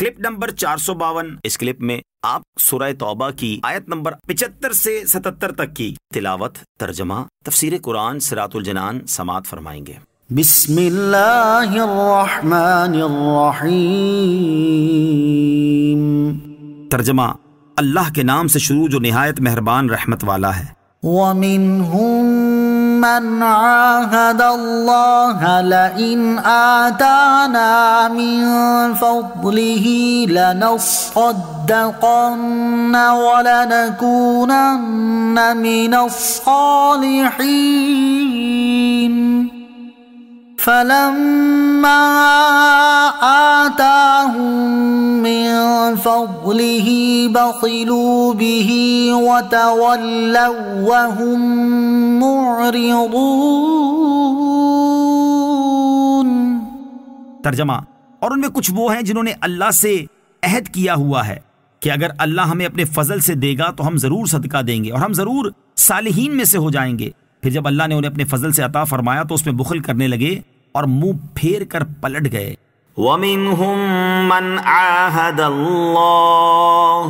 Clip number 452۔ اس clip میں آپ سورہ توبہ کی آیت نمبر 75 سے 77 تک کی تلاوت، ترجمہ، تفسیر قرآن صراط الجنان سماعت فرمائیں گے۔ بسم اللہ الرحمن الرحیم۔ ترجمہ، اللہ کے نام سے شروع جو نہایت مہربان رحمت والا ہے۔ وَمِنْهُمْ مَنْ عَاهَدَ اللَّهَ لَئِنْ آتَانَا مِنْ فَضْلِهِ لَنَصَّدَّقَنَّ وَلَنَكُونَنَّ مِنَ الصَّالِحِينَ فَلَمَّا آتَاهُم مِّن فَضْلِهِ بَخِلُوا بِهِ وَتَوَلَّوْا وَهُم مُّعْرِضُونَ۔ ترجمہ، اور ان میں کچھ وہ ہیں جنہوں نے اللہ سے عہد کیا ہوا ہے کہ اگر اللہ ہمیں اپنے فضل سے دے گا تو ہم ضرور صدقہ دیں گے اور ہم ضرور صالحین میں سے ہو جائیں گے۔ پھر جب اللہ نے انہیں اپنے فضل سے عطا فرمایا تو اس میں بخل کرنے لگے اور منہ پھیر کر پلٹ گئے۔ وَمِنْهُمْ مَنْ عَاهَدَ اللَّهُ،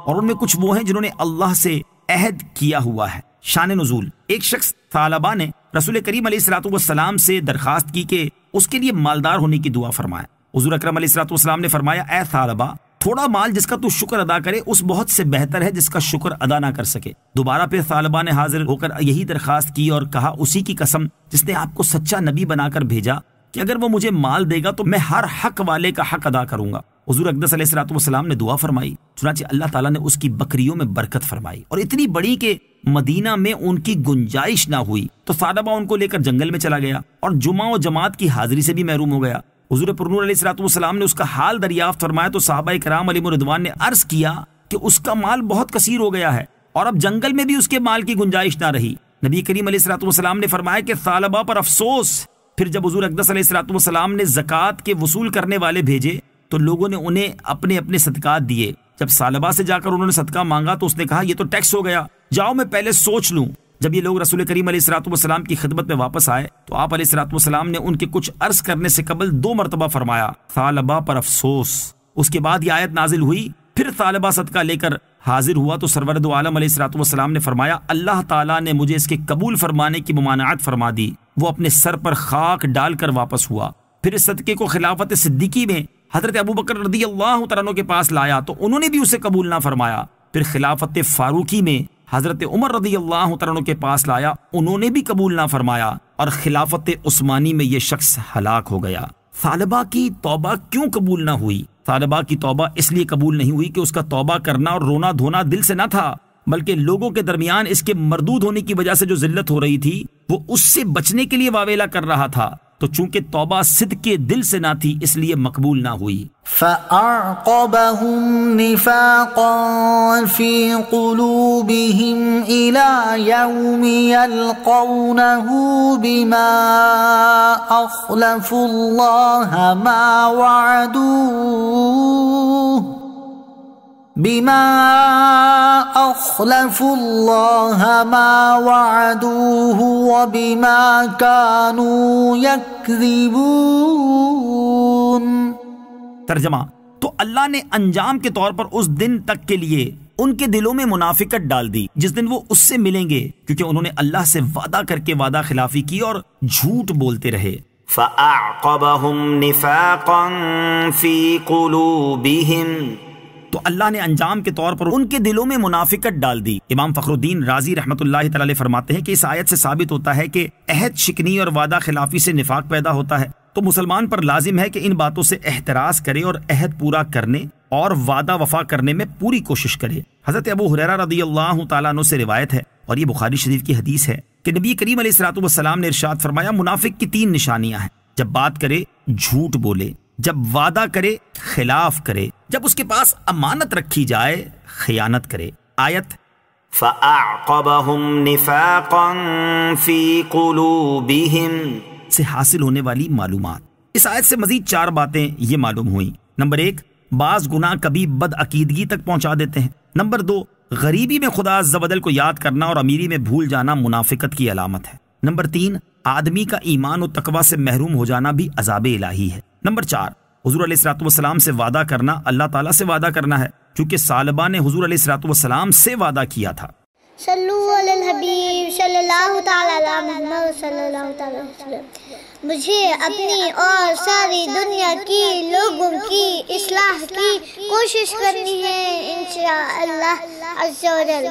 اور ان میں کچھ وہ ہیں جنہوں نے اللہ سے عہد کیا ہوا ہے۔ شان نزول، ایک شخص ثعلبہ نے رسول کریم علیہ الصلوۃ والسلام سے درخواست کی کہ اس کے لیے مالدار ہونے کی دعا فرمائے۔ حضور اکرم علیہ الصلوۃ والسلام نے فرمایا، اے ثعلبہ، تھوڑا مال جس کا تو شکر ادا کرے اس بہت سے بہتر ہے جس کا شکر ادا نہ کر سکے۔ دوبارہ پھر ثعلبہ نے حاضر ہو کر یہی درخواست کی اور کہا، اسی کی قسم جس نے آپ کو سچا نبی بنا کر بھیجا کہ اگر وہ مجھے مال دے گا تو میں ہر حق والے کا حق ادا کروں گا۔ حضور اقدس علیہ الصلوۃ والسلام نے دعا فرمائی، چنانچہ اللہ تعالیٰ نے اس کی بکریوں میں برکت فرمائی اور اتنی بڑی کہ مدینہ میں ان کی گنجائش نہ ہوئی۔ تو ثعلبہ ان کو لے کر جنگل میں چلا گیا اور جمعہ و جماعت کی حاضری سے بھی محروم ہو گیا۔ حضور پرنور علیہ الصلوۃ والسلام نے اس کا حال دریافت فرمایا تو صحابہ کرام علیہم رضوان نے عرض کیا کہ اس کا مال بہت کثیر ہو گیا ہے اور اب جنگل میں بھی اس کے مال کی گنجائش نہ رہی۔ نبی کریم علیہ الصلوۃ والسلام نے فرمایا کہ ثعلبہ پر افسوس۔ پھر جب حضور اقدس علیہ الصلوۃ والسلام نے زکوٰۃ کے وصول کرنے والے بھیجے تو لوگوں نے انہیں اپنے اپنے صدقات دیے۔ جب ثعلبہ سے جا کر انہوں نے صدقہ مانگا تو اس نے کہا، یہ تو ٹیکس ہو گیا، جاؤ میں پہلے سوچ لوں۔ جب یہ لوگ رسول کریم علیہ الصلوۃ والسلام کی خدمت میں واپس آئے تو آپ علیہ الصلوۃ والسلام نے ان کے کچھ عرض کرنے سے قبل 2 مرتبہ فرمایا، ثعلبہ پر افسوس۔ اس کے بعد یہ آیت نازل ہوئی۔ پھر ثعلبہ صدقہ لے کر حاضر ہوا تو سرور دو عالم علیہ الصلوۃ والسلام نے فرمایا، اللہ تعالیٰ نے مجھے اس کے قبول فرمانے کی ممانعت فرما دی۔ وہ اپنے سر پر خاک ڈال کر واپس ہوا۔ پھر اس صدقے کو خلافت صدیقی میں حضرت ابوبکر رضی اللہ تعالیٰ عنہ کے پاس لایا تو انہوں نے بھی اسے قبول نہ فرمایا۔ پھر خلافت فاروقی میں حضرت عمر رضی اللہ تعالیٰ عنہ کے پاس لایا، انہوں نے بھی قبول نہ فرمایا، اور خلافت عثمانی میں یہ شخص ہلاک ہو گیا۔ ثعلبہ کی توبہ کیوں قبول نہ ہوئی؟ ثعلبہ کی توبہ اس لیے قبول نہیں ہوئی کہ اس کا توبہ کرنا اور رونا دھونا دل سے نہ تھا، بلکہ لوگوں کے درمیان اس کے مردود ہونے کی وجہ سے جو ذلت ہو رہی تھی وہ اس سے بچنے کے لیے واویلا کر رہا تھا۔ تو چونکہ توبہ صدق کے دل سے نہ تھی اس لیے مقبول نہ ہوئی۔ فَأَعْقَبَهُمْ نِفَاقًا فِي قُلُوبِهِمْ إِلَى يَوْمِ يَلْقَوْنَهُ بِمَا أَخْلَفُوا اللَّهَ مَا وَعَدُوهُ وَبِمَا كَانُوا يَكْذِبُونَ۔ ترجمہ، تو اللہ نے انجام کے طور پر اس دن تک کے لیے ان کے دلوں میں منافقت ڈال دی جس دن وہ اس سے ملیں گے، کیونکہ انہوں نے اللہ سے وعدہ کر کے وعدہ خلافی کی اور جھوٹ بولتے رہے۔ فَأَعْقَبَهُمْ نِفَاقًا فِي قُلُوبِهِمْ، تو اللہ نے انجام کے طور پر ان کے دلوں میں منافقت ڈال دی۔ امام فخر الدین رازی رحمۃ اللہ تعالی علیہ فرماتے ہیں کہ اس آیت سے ثابت ہوتا ہے کہ عہد شکنی اور وعدہ خلافی سے نفاق پیدا ہوتا ہے، تو مسلمان پر لازم ہے کہ ان باتوں سے احتراز کرے اور عہد پورا کرنے اور وعدہ وفا کرنے میں پوری کوشش کرے۔ حضرت ابو ہریرہ رضی اللہ تعالیٰ عنہ سے روایت ہے اور یہ بخاری شریف کی حدیث ہے کہ نبی کریم علیہ الصلوۃ والسلام نے ارشاد فرمایا، منافق کی 3 نشانیاں ہیں، جب بات کرے جھوٹ بولے، جب وعدہ کرے خلاف کرے، جب اس کے پاس امانت رکھی جائے خیانت کرے۔ آیت فَأَعْقَبَهُمْ نِفَاقًا فِي قُلُوبِهِمْ سے حاصل ہونے والی معلومات۔ اس آیت سے مزید 4 باتیں یہ معلوم ہوئیں۔ نمبر 1، بعض گناہ کبھی بد عقیدگی تک پہنچا دیتے ہیں۔ نمبر 2، غریبی میں خدا عز و جل کو یاد کرنا اور امیری میں بھول جانا منافقت کی علامت ہے۔ نمبر 3، آدمی کا ایمان و تقوی سے محروم ہو جانا بھی عذاب الہی ہے۔ نمبر 4، حضور علیہ الصلوۃ والسلام سے وعدہ کرنا اللہ تعالیٰ سے وعدہ کرنا ہے، کیونکہ ثعلبہ نے حضور علیہ الصلوۃ والسلام سے وعدہ کیا تھا۔ صلو علی الحبیب صلی اللہ تعالی علی محمد صلی اللہ تعالی علیہ وسلم۔ مجھے اپنی اور ساری دنیا کی لوگوں کی اصلاح کی کوشش کرنی ہے انشاءاللہ عز و جل۔